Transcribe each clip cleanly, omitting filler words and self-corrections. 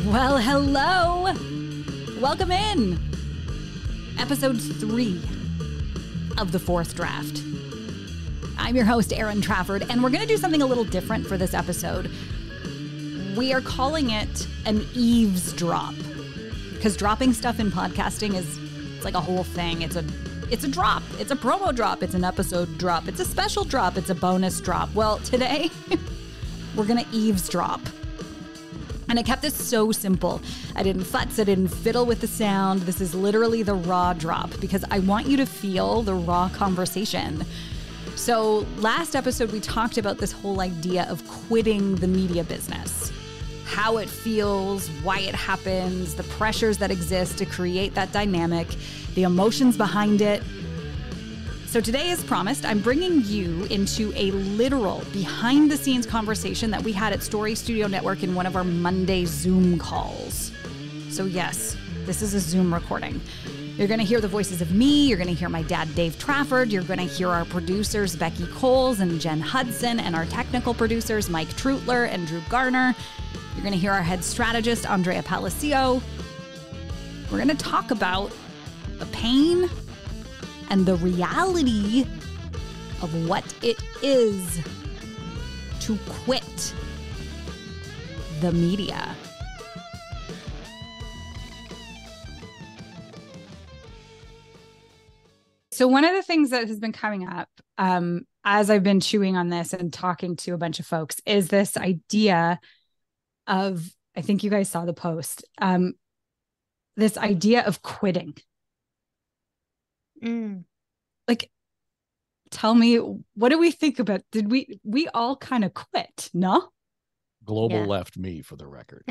Well, hello. Welcome in. Episode 3 of The Fourth Draft. I'm your host, Erin Trafford, and we're going to do something a little different for this episode. We are calling it an eavesdrop, because dropping stuff in podcasting it's like a whole thing. It's a drop. It's a promo drop. It's an episode drop. It's a special drop. It's a bonus drop. Well, today we're going to eavesdrop. And I kept this so simple. I didn't futz, I didn't fiddle with the sound. This is literally the raw drop because I want you to feel the raw conversation. So last episode, we talked about this whole idea of quitting the media business, how it feels, why it happens, the pressures that exist to create that dynamic, the emotions behind it. So today, as promised, I'm bringing you into a literal behind-the-scenes conversation that we had at Story Studio Network in one of our Monday Zoom calls. So yes, this is a Zoom recording. You're going to hear the voices of me. You're going to hear my dad, Dave Trafford. You're going to hear our producers, Becky Coles and Jen Hudson, and our technical producers, Mike Trutler and Drew Garner. You're going to hear our head strategist, Andrea Palacio. We're going to talk about the pain and the reality of what it is to quit the media. So one of the things that has been coming up as I've been chewing on this and talking to a bunch of folks is this idea of, I think you guys saw the post, this idea of quitting. Like, tell me, what do we think about? Did we all kind of quit? No? Global left me, for the record.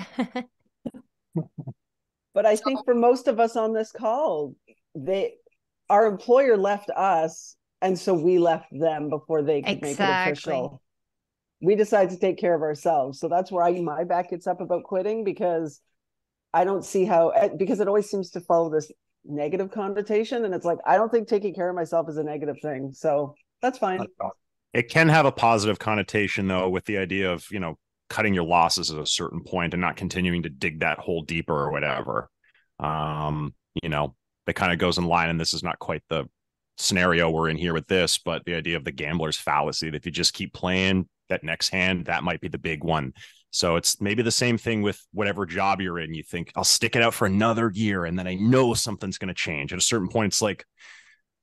But I think for most of us on this call, our employer left us, and so we left them before they could make it official. We decided to take care of ourselves. So that's why my back gets up about quitting, because I don't see how, because it always seems to follow this negative connotation, and it's like, I don't think taking care of myself is a negative thing, so that's fine. It can have a positive connotation, though, with the idea of, cutting your losses at a certain point and not continuing to dig that hole deeper or whatever. That kind of goes in line, and this is not quite the scenario we're in here with this, but the idea of the gambler's fallacy, that if you just keep playing that next hand, that might be the big one. So it's maybe the same thing with whatever job you're in. You think, I'll stick it out for another year, and then I know something's going to change. At a certain point, it's like,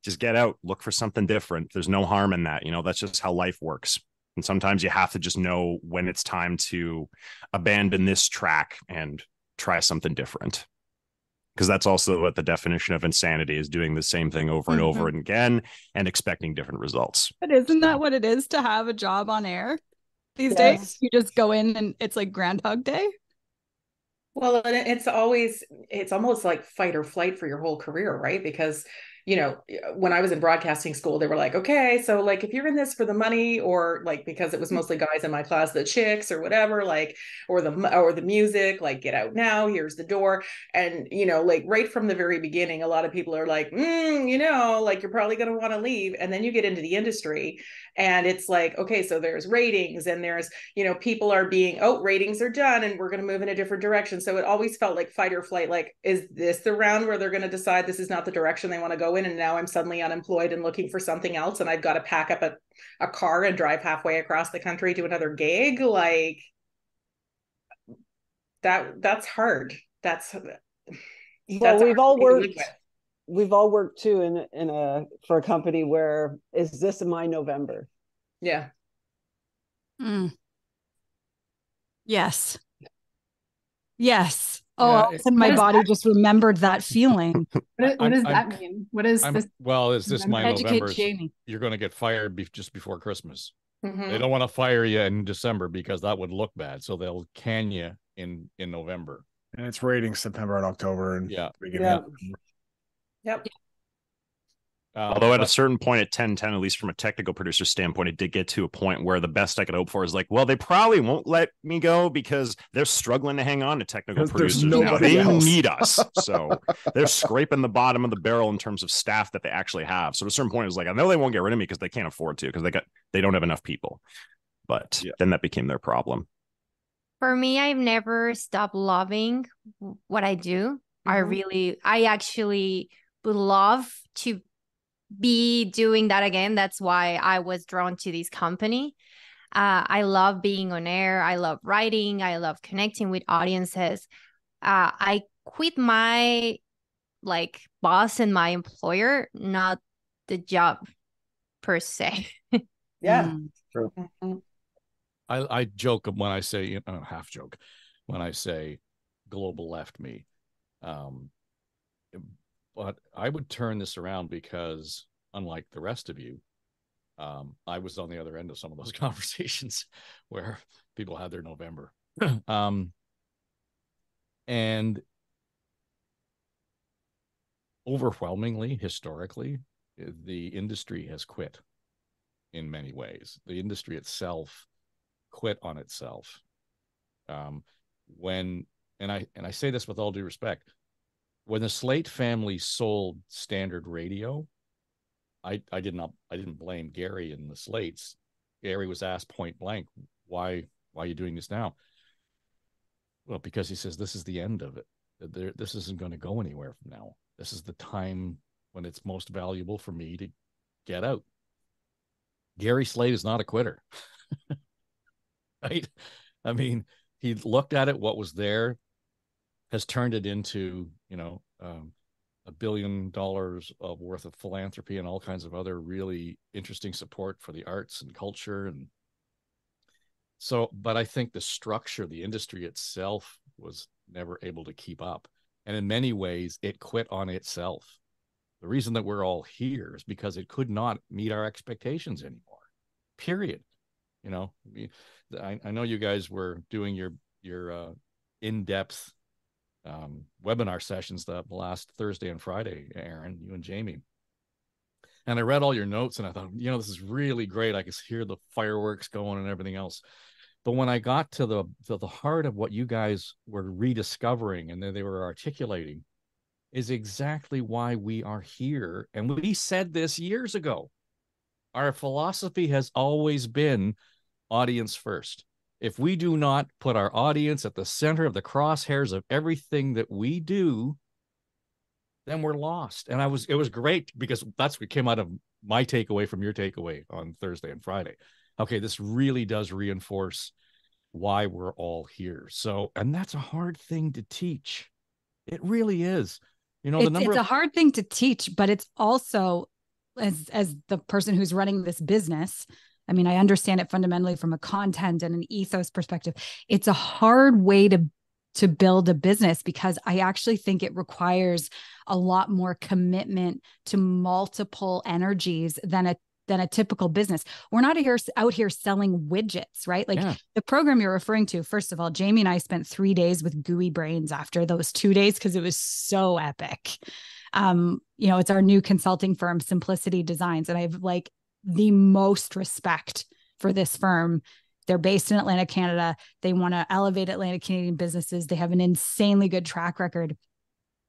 just get out, look for something different. There's no harm in that. That's just how life works. And sometimes you have to just know when it's time to abandon this track and try something different. Because that's also what the definition of insanity is, doing the same thing over and over again and expecting different results. But isn't that what it is to have a job on air? These days, you just go in and it's like Groundhog Day. Well, and it's almost like fight or flight for your whole career, right? Because, when I was in broadcasting school, they were like, okay, so like, if you're in this for the money, or like, because it was mostly guys in my class, the chicks or whatever, like, or the music, like, get out now, here's the door. And, like right from the very beginning, a lot of people are like, like, you're probably going to want to leave. And then you get into the industry and it's like, okay, so there's ratings and there's, people are ratings are done and we're going to move in a different direction. So it always felt like fight or flight. Like, is this the round where they're going to decide this is not the direction they want to go in, and now I'm suddenly unemployed and looking for something else, and I've got to pack up a car and drive halfway across the country to another gig? Like, that's hard. We've all worked too for a company where, is this my November? Yeah. Yes. Oh, all of a sudden my body just remembered that feeling. What does that mean? What is this? Well, is this my November? Jamie. You're going to get fired just before Christmas. Mm-hmm. They don't want to fire you in December because that would look bad. So they'll can you in November. And it's ratings September and October. And Yep. Although at a certain point at 10:10, at least from a technical producer standpoint, it did get to a point where the best I could hope for is like, well, they probably won't let me go because they're struggling to hang on to technical producers now. They need us. So they're scraping the bottom of the barrel in terms of staff that they actually have. So at a certain point, it was like, I know they won't get rid of me because they can't afford to, because they don't have enough people. But then that became their problem. For me, I've never stopped loving what I do. I actually would love to be doing that again. That's why I was drawn to this company. I love being on air. I love writing. I love connecting with audiences. I quit my boss and my employer, not the job per se. Yeah, true. I joke when I say, half joke when I say global left me. But I would turn this around because, unlike the rest of you, I was on the other end of some of those conversations where people had their November. And overwhelmingly, historically, the industry has quit in many ways. The industry itself quit on itself. And I say this with all due respect, when the Slate family sold Standard Radio, I didn't blame Gary and the Slates. Gary was asked point blank, why are you doing this now? Well, because he says, this is the end of it. This isn't going to go anywhere from now. This is the time when it's most valuable for me to get out. Gary Slate is not a quitter. Right? I mean, he looked at it, what was there, has turned it into, $1 billion of worth of philanthropy and all kinds of other really interesting support for the arts and culture. And so, but I think the structure, the industry itself was never able to keep up. And in many ways, it quit on itself. The reason that we're all here is because it could not meet our expectations anymore, period. I know you guys were doing your in-depth webinar sessions the last Thursday and Friday, Aaron, you and Jamie. And I read all your notes and I thought, this is really great. I could hear the fireworks going and everything else. But when I got to the heart of what you guys were rediscovering and they were articulating is exactly why we are here. And we said this years ago. Our philosophy has always been audience first. If we do not put our audience at the center of the crosshairs of everything that we do, then we're lost. And it was great because that's what came out of my takeaway from your takeaway on Thursday and Friday. Okay, this really does reinforce why we're all here. So, and that's a hard thing to teach. It really is. It's a hard thing to teach, but it's also, as the person who's running this business, I mean, I understand it fundamentally from a content and an ethos perspective. It's a hard way to build a business because I actually think it requires a lot more commitment to multiple energies than a typical business. We're not out here selling widgets, right? The program you're referring to, first of all, Jamie and I spent 3 days with gooey brains after those 2 days because it was so epic. It's our new consulting firm, Simplicity Designs. And I have the most respect for this firm. They're based in Atlantic, Canada. They want to elevate Atlantic Canadian businesses. They have an insanely good track record.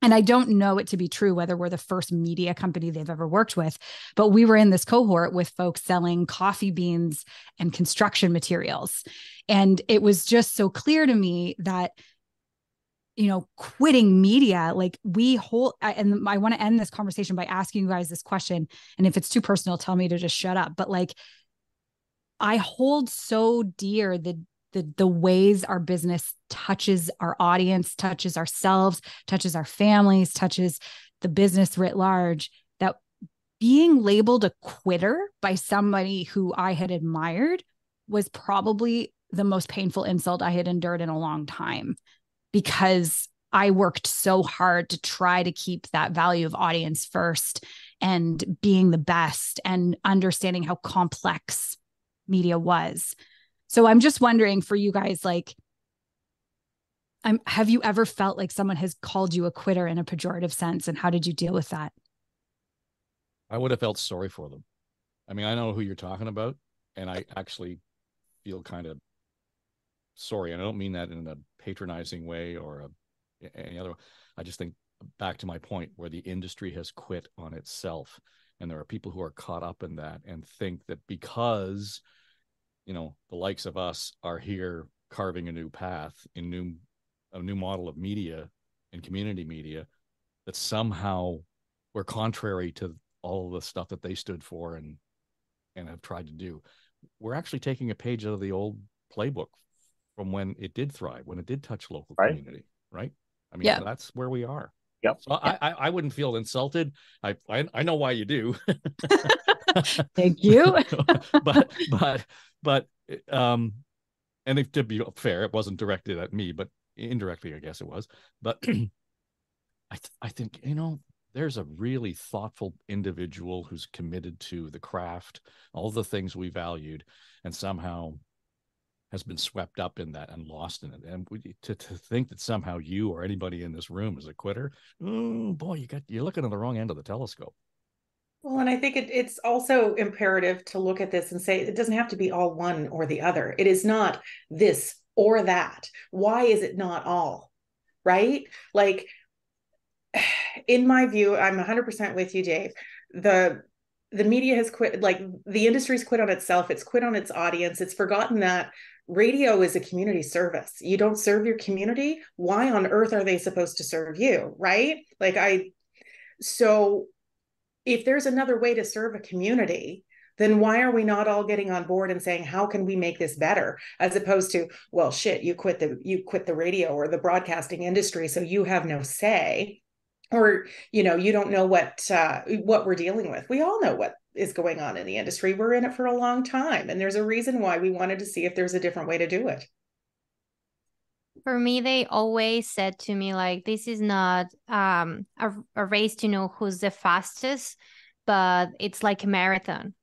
And I don't know it to be true whether we're the first media company they've ever worked with, but we were in this cohort with folks selling coffee beans and construction materials. And it was just so clear to me that, quitting media, and I want to end this conversation by asking you guys this question. And if it's too personal, tell me to just shut up. But I hold so dear the ways our business touches our audience, touches ourselves, touches our families, touches the business writ large, that being labeled a quitter by somebody who I had admired was probably the most painful insult I had endured in a long time, because I worked so hard to try to keep that value of audience first and being the best and understanding how complex media was. So I'm just wondering for you guys, have you ever felt like someone has called you a quitter in a pejorative sense? And how did you deal with that? I would have felt sorry for them. I mean, I know who you're talking about, and I actually feel kind of sorry. And I don't mean that in a patronizing way or any other way. I just think back to my point where the industry has quit on itself. And there are people who are caught up in that and think that because, the likes of us are here carving a new path in a new model of media and community media that somehow were contrary to all the stuff that they stood for and have tried to do. We're actually taking a page out of the old playbook from when it did thrive, when it did touch local community, right? I mean, that's where we are. Yep. So I wouldn't feel insulted. I know why you do. Thank you. but and if, to be fair, it wasn't directed at me, but indirectly, I guess it was. But I think, there's a really thoughtful individual who's committed to the craft, all the things we valued, and somehow has been swept up in that and lost in it. And to think that somehow you or anybody in this room is a quitter, boy, you're looking at the wrong end of the telescope. Well, and I think it's also imperative to look at this and say it doesn't have to be all one or the other. It is not this or that. Why is it not all? Right? Like, in my view, I'm 100% with you, Dave. The media has quit, like the industry's quit on itself. It's quit on its audience. It's forgotten that radio is a community service. You don't serve your community. Why on earth are they supposed to serve you? Right? So if there's another way to serve a community, then why are we not all getting on board and saying, how can we make this better? As opposed to, well, shit, you quit the radio or the broadcasting industry, so you have no say. Or, you don't know what we're dealing with. We all know what is going on in the industry. We're in it for a long time. And there's a reason why we wanted to see if there's a different way to do it. For me, they always said to me, like, this is not a race to know who's the fastest, but it's like a marathon.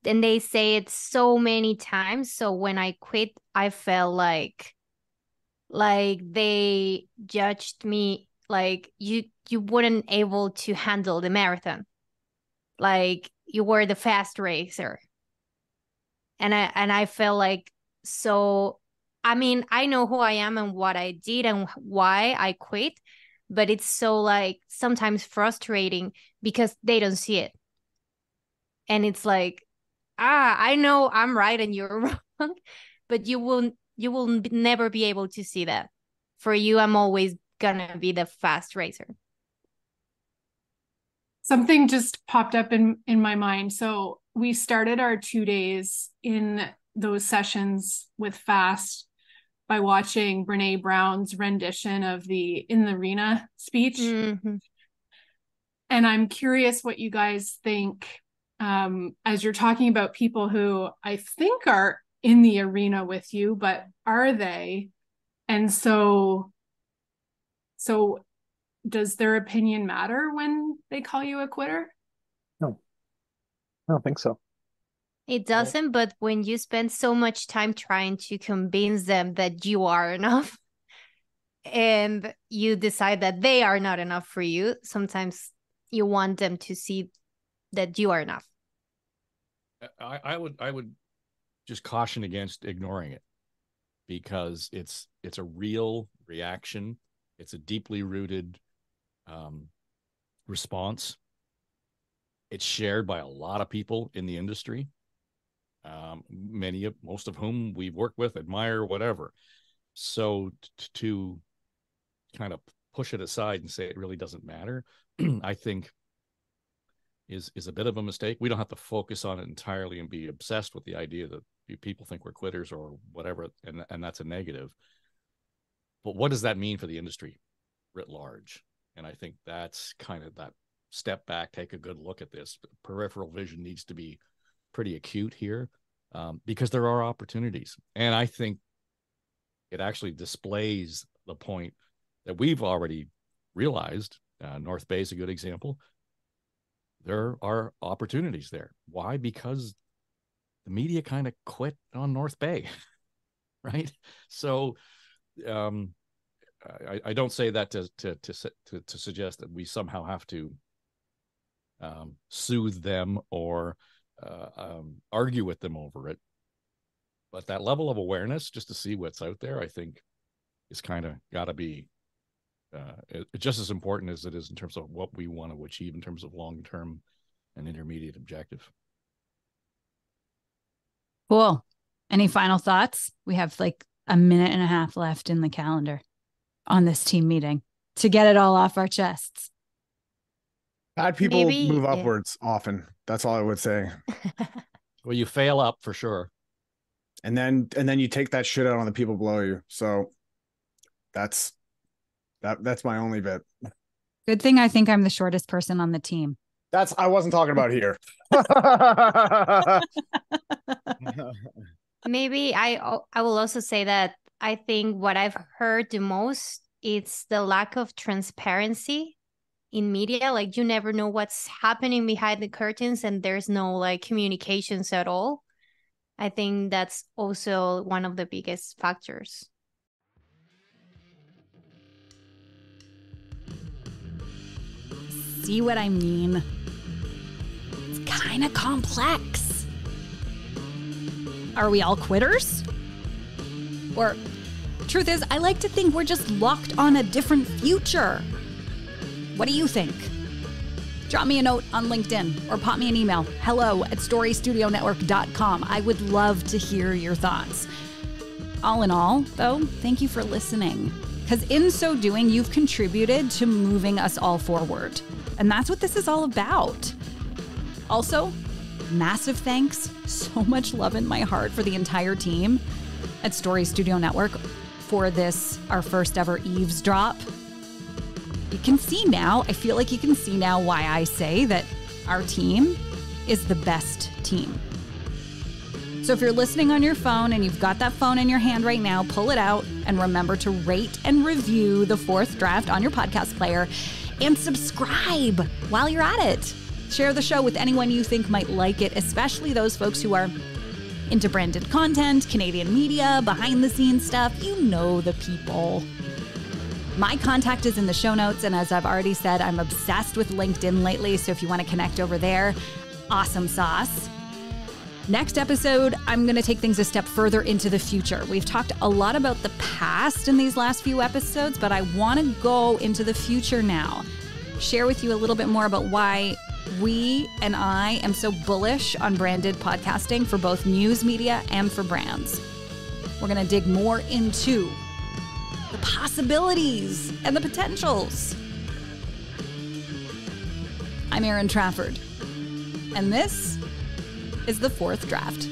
And they say it so many times. So when I quit, I felt like they judged me, like you weren't able to handle the marathon, like you were the fast racer. And I felt like, so I mean, I know who I am and what I did and why I quit, but it's so like sometimes frustrating because they don't see it. And it's like, I know I'm right and you're wrong, but you will never be able to see that. For you, I'm always gonna be the fast racer. Something just popped up in my mind. So we started our 2 days in those sessions with FAST by watching Brene Brown's rendition of the In the Arena speech. Mm-hmm. And I'm curious what you guys think as you're talking about people who I think are in the arena with you, but are they? And so does their opinion matter when they call you a quitter? No, I don't think so. It doesn't, but when you spend so much time trying to convince them that you are enough and you decide that they are not enough for you, sometimes you want them to see that you are enough. I would just caution against ignoring it, because it's a real reaction. It's a deeply rooted response. It's shared by a lot of people in the industry. Most of whom we've worked with, admire, whatever. So to kind of push it aside and say it really doesn't matter, I think is a bit of a mistake. We don't have to focus on it entirely and be obsessed with the idea that people think we're quitters or whatever, and that's a negative. But what does that mean for the industry writ large? And I think that's kind of that step back, take a good look at this. Peripheral vision needs to be pretty acute here, because there are opportunities. And I think it actually displays the point that we've already realized. North Bay is a good example. There are opportunities there. Why? Because the media kind of quit on North Bay, right? So I don't say that to suggest that we somehow have to soothe them or argue with them over it, but that level of awareness, just to see what's out there, I think is kind of got to be just as important as it is in terms of what we want to achieve in terms of long-term and intermediate objective. Cool. Any final thoughts? We have like a minute and a half left in the calendar on this team meeting to get it all off our chests. Bad people move upwards often. That's all I would say. Well, you fail up for sure. And then you take that shit out on the people below you. So that's my only bit. Good thing I think I'm the shortest person on the team. I wasn't talking about here. Maybe I will also say that I think what I've heard the most, it's the lack of transparency in media. Like, you never know what's happening behind the curtains, and there's no like communications at all. I think that's also one of the biggest factors. See what I mean? It's kind of complex. Are we all quitters? Or, truth is, I like to think we're just locked on a different future. What do you think? Drop me a note on LinkedIn or pop me an email, hello@storystudionetwork.com. I would love to hear your thoughts. All in all, though, thank you for listening, because in so doing, you've contributed to moving us all forward. And that's what this is all about. Also, massive thanks, so much love in my heart for the entire team at Story Studio Network for this, our first ever eavesdrop. You can see now, I feel like you can see now why I say that our team is the best team. So if you're listening on your phone and you've got that phone in your hand right now, pull it out and remember to rate and review The Fourth Draft on your podcast player and subscribe while you're at it. Share the show with anyone you think might like it, especially those folks who are into branded content, Canadian media, behind the scenes stuff. You know the people. My contact is in the show notes, and as I've already said, I'm obsessed with LinkedIn lately, so if you want to connect over there, awesome sauce. Next episode, I'm going to take things a step further into the future. We've talked a lot about the past in these last few episodes, but I want to go into the future now. Share with you a little bit more about why we and I am so bullish on branded podcasting for both news media and for brands. We're going to dig more into the possibilities and the potentials. I'm Erin Trafford, and this is The Fourth Draft.